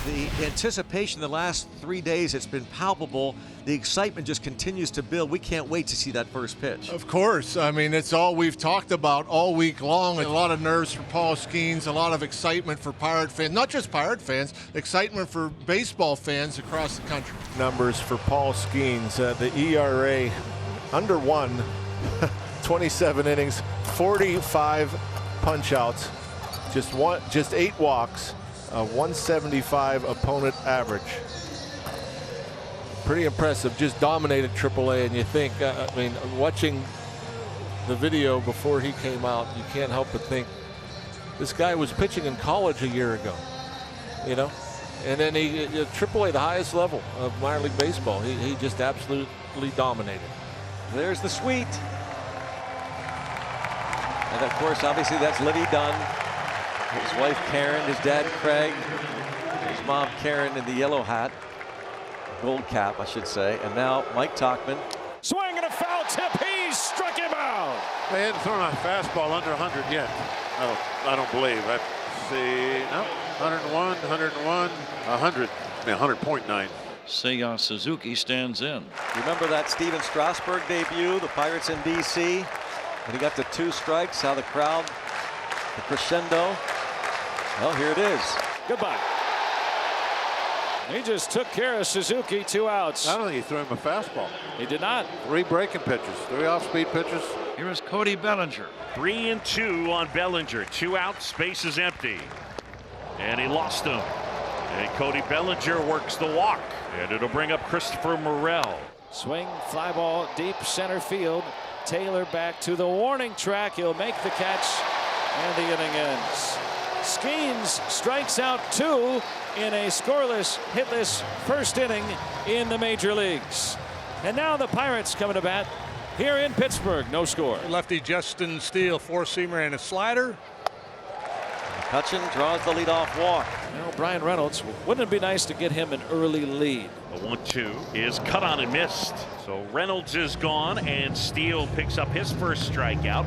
The anticipation the last 3 days, it's been palpable. The excitement just continues to build. We can't wait to see that first pitch. Of course. I mean, it's all we've talked about all week long. A lot of nerves for Paul Skeens, a lot of excitement for Pirate fans, not just Pirate fans, excitement for baseball fans across the country. Numbers for Paul Skeens, the ERA under 1, 27 innings, 45 punch-outs, just 8 walks. A 175 opponent average. Pretty impressive. Just dominated AAA, and you think, I mean, watching the video before he came out, you can't help but think this guy was pitching in college a year ago, you know? And then he, AAA, the highest level of minor league baseball, he just absolutely dominated. There's the sweet. And of course, obviously, that's Livy Dunn. His wife Karen, his dad Craig, his mom Karen in the yellow hat, gold cap I should say, and now Mike Tauchman. Swing and a foul tip, he struck him out. They hadn't thrown a fastball under 100 yet. I don't believe. Let's see, no, 101, 101, 100, 100.9. Seiya Suzuki stands in. Remember that Steven Strasburg debut, the Pirates in DC, when he got to 2 strikes, how the crowd, the crescendo. Well, here it is. Goodbye. He just took care of Suzuki, 2 outs. I don't think he threw him a fastball. He did not. 3 breaking pitches, 3 off-speed pitches. Here is Cody Bellinger. 3-2 on Bellinger. 2 outs, space is empty. And he lost him. And Cody Bellinger works the walk. And it'll bring up Christopher Morel. Swing, fly ball, deep center field. Taylor back to the warning track. He'll make the catch, and the inning ends. Skeens strikes out 2 in a scoreless, hitless first inning in the major leagues. And now the Pirates coming to bat here in Pittsburgh. No score. Lefty Justin Steele, 4-seamer and a slider. McCutchen draws the leadoff walk. Now Brian Reynolds, wouldn't it be nice to get him an early lead? The 1-2 is cut on and missed. So Reynolds is gone, and Steele picks up his first strikeout.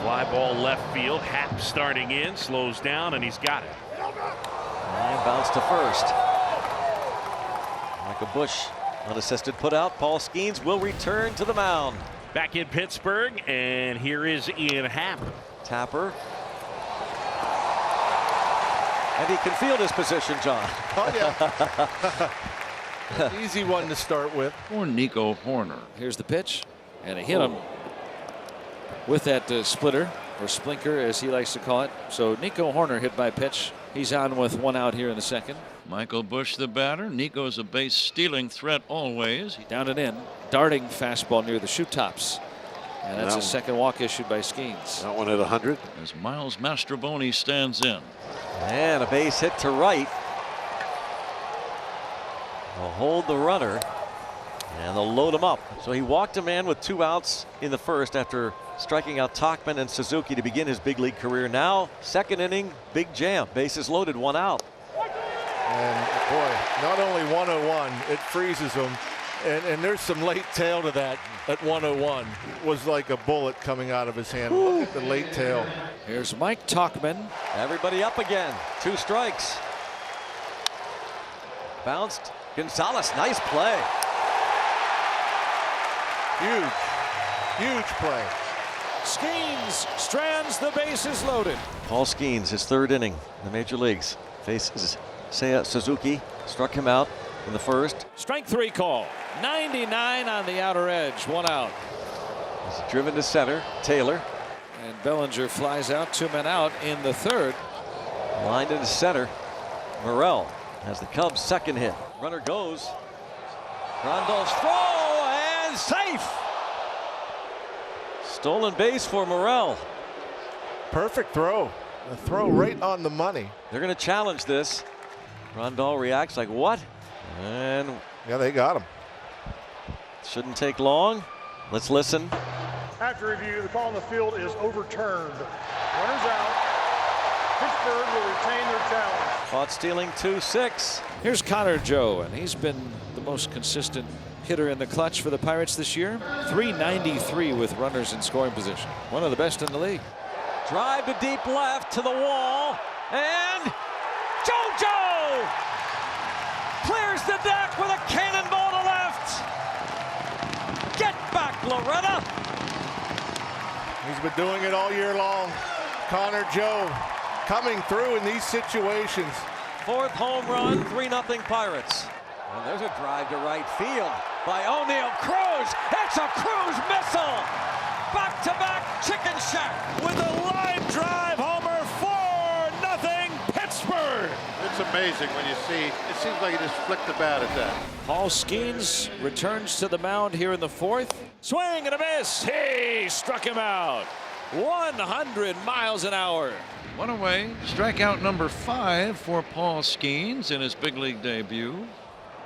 Fly ball left field. Happ starting in, slows down, and he's got it. And bounce to first. Michael Bush, unassisted put out. Paul Skeens will return to the mound. Back in Pittsburgh, and here is Ian Happ. Tapper. And he can field his position, John. Oh, yeah. Easy one to start with. For Nico Horner. Here's the pitch, and he hit him with that splitter, or splinker as he likes to call it. So Nico Horner hit by pitch. He's on with 1 out here in the second. Michael Bush the batter. Nico's a base stealing threat always. Down and in, darting fastball near the shoe tops. And that's a second walk issued by Skeens. That one at 100. As Miles Mastroboni stands in. And a base hit to right. They'll hold the runner, and they'll load him up. So he walked a man with 2 outs in the first after striking out Tauchman and Suzuki to begin his big league career. Now, second inning, big jam. Bases loaded, 1 out. And boy, not only 101, it freezes him. And there's some late tail to that at 101. It was like a bullet coming out of his hand. Look at the late tail. Here's Mike Tauchman. Everybody up again. 2 strikes. Bounced. Gonzalez, nice play. Huge play. Skeens strands the bases loaded. Paul Skeens, his 3rd inning in the major leagues. Faces Seiya Suzuki. Struck him out in the first. Strike 3 call. 99 on the outer edge. 1 out. He's driven to center. Taylor. And Bellinger flies out. 2 men out in the 3rd. Lined into center. Morel has the Cubs' second hit. Runner goes. Grandal's throw, and safe. Stolen base for Morel. Perfect throw. A throw right on the money. They're going to challenge this. Grandal reacts like, what? And yeah, they got him. Shouldn't take long. Let's listen. After review, the call on the field is overturned. Runners out. Pittsburgh will retain their challenge. Caught stealing 2-6. Here's Connor Joe, and he's been the most consistent hitter in the clutch for the Pirates this year. .393 with runners in scoring position. One of the best in the league. Drive to deep left to the wall, and JoJo Renna. He's been doing it all year long. Connor Joe coming through in these situations. Fourth home run, 3-0 Pirates. And there's a drive to right field by O'Neill Cruz. It's a Cruz missile. Back-to-back chicken shack With a line drive homer, 4-0 Pittsburgh. It's amazing when you see, it seems like he just flicked the bat at that. Paul Skeens returns to the mound here in the fourth. Swing and a miss. He struck him out. 100 miles an hour. One away. Strikeout number 5 for Paul Skeens in his big league debut.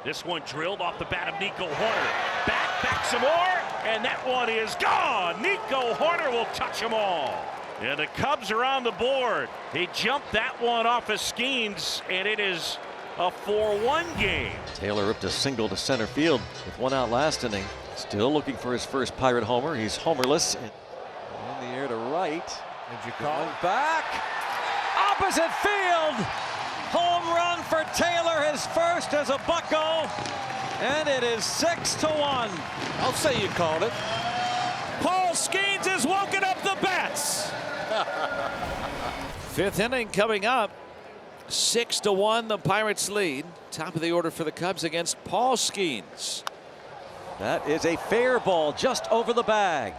This one drilled off the bat of Nico Horner. Back some more, and that one is gone. Nico Horner will touch them all. And the Cubs are on the board. He jumped that one off of Skeens, and it is a 4-1 game. Taylor ripped a single to center field with 1 out last inning. Still looking for his first Pirate homer. He's homerless. In the air to right. Did you call Going back. Opposite field. Home run for Taylor, his first as a Bucko. And it is 6-1. I'll say you called it. Paul Skeens has woken up the bats. Fifth inning coming up. 6-1, the Pirates lead. Top of the order for the Cubs against Paul Skeens. That is a fair ball just over the bag.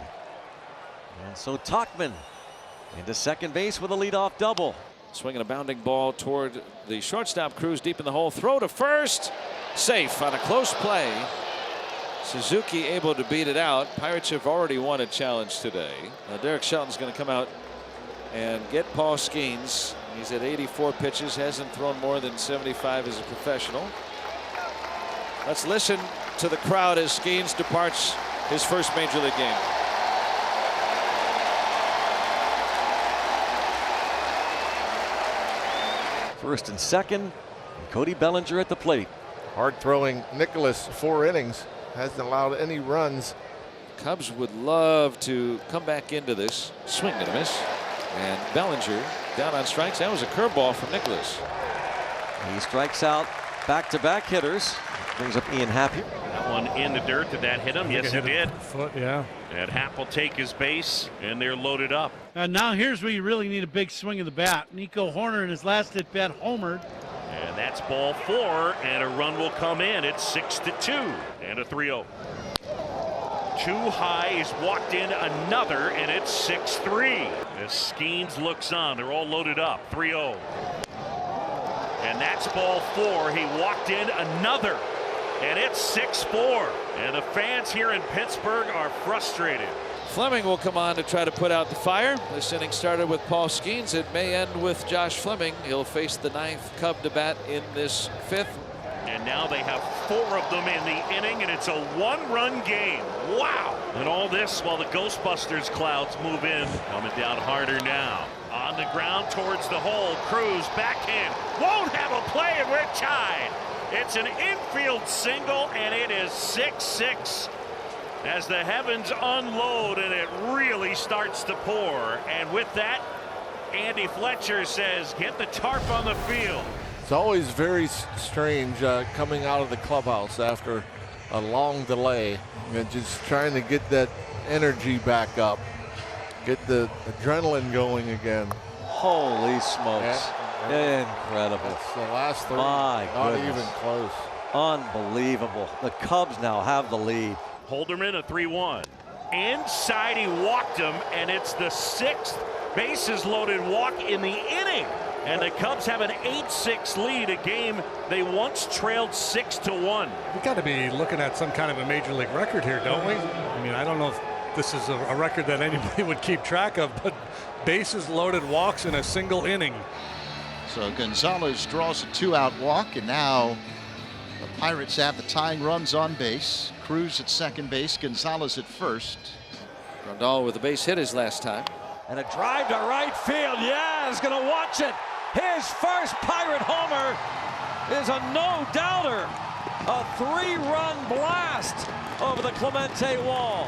And so Tachman into second base with a leadoff double. Swinging a bounding ball toward the shortstop. Cruz deep in the hole. Throw to first. Safe on a close play. Suzuki able to beat it out. Pirates have already won a challenge today. Now Derek Shelton's going to come out and get Paul Skeens. He's at 84 pitches. Hasn't thrown more than 75 as a professional. Let's listen to the crowd as Skeens departs his first major league game. First and second, and Cody Bellinger at the plate. Hard throwing Nicholas, 4 innings, hasn't allowed any runs. Cubs would love to come back into this. Swing and a miss. And Bellinger down on strikes. That was a curveball from Nicholas. He strikes out back-to-back hitters. Brings up Ian Happ. That one in the dirt. Did that hit him? Yes, it did. Foot, yeah. And Happ will take his base, and they're loaded up. Now here's where you really need a big swing of the bat. Nico Horner in his last at bat homered. And that's ball 4, and a run will come in. It's 6-2 and a 3-0. Too high. He's walked in another, and it's 6-3. As Skeens looks on, they're all loaded up. 3-0. And that's ball 4. He walked in another, and it's 6-4. And the fans here in Pittsburgh are frustrated. Fleming will come on to try to put out the fire. This inning started with Paul Skeens. It may end with Josh Fleming. He'll face the 9th Cub to bat in this 5th. And now they have 4 of them in the inning, and it's a 1-run game. Wow. And all this while the Ghostbusters clouds move in. Coming down harder now. On the ground towards the hole. Cruz backhand. Won't have a play, and we're tied. It's an infield single, and it is 6-6. As the heavens unload, and it really starts to pour. And with that, Andy Fletcher says, get the tarp on the field. It's always very strange coming out of the clubhouse after a long delay and just trying to get that energy back up, get the adrenaline going again. Holy smokes. Incredible. It's the last 3. My Not goodness. even close. Unbelievable. The Cubs now have the lead. Holderman, a 3-1. Inside, he walked him, and it's the 6th bases loaded walk in the inning. And the Cubs have an 8-6 lead, a game they once trailed 6-1. We got to be looking at some kind of a major league record here, don't we? I mean, I don't know if this is a record that anybody would keep track of, but bases loaded walks in a single inning. So Gonzalez draws a 2-out walk, and now the Pirates have the tying runs on base. Cruz at second base, Gonzalez at first. Grandal with a base hit his last time. And a drive to right field. Yeah, he's going to watch it. His first Pirate homer is a no-doubter. A 3-run blast over the Clemente wall.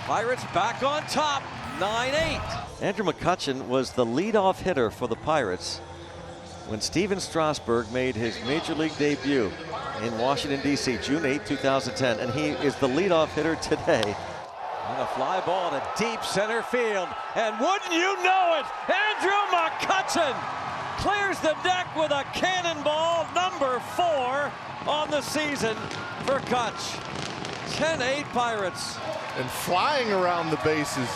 Pirates back on top, 9-8. Andrew McCutchen was the leadoff hitter for the Pirates when Steven Strasburg made his major league debut in Washington, D.C., June 8, 2010. And he is the leadoff hitter today. And a fly ball to deep center field. And wouldn't you know it, Andrew McCutchen clears the deck with a cannonball, number 4 on the season for Kutch. 10-8 Pirates. And flying around the bases,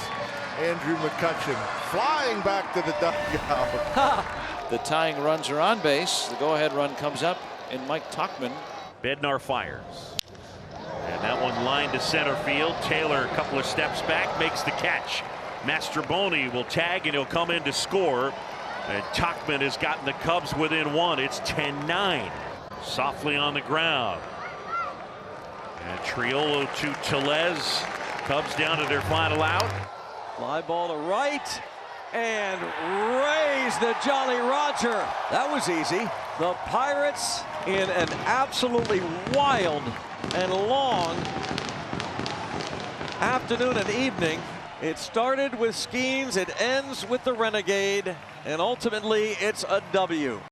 Andrew McCutchen flying back to the dugout. The tying runs are on base. The go-ahead run comes up, and Mike Tauchman. Bednar fires. And that one lined to center field. Taylor a couple of steps back, makes the catch. Mastroboni will tag, and he'll come in to score. And Tauchman has gotten the Cubs within 1. It's 10-9. Softly on the ground. And Triolo to Tellez. Cubs down to their final out. Fly ball to right. And raise the Jolly Roger. That was easy. The Pirates in an absolutely wild and long afternoon and evening. It started with Skeens, it ends with the Renegade, and ultimately it's a W.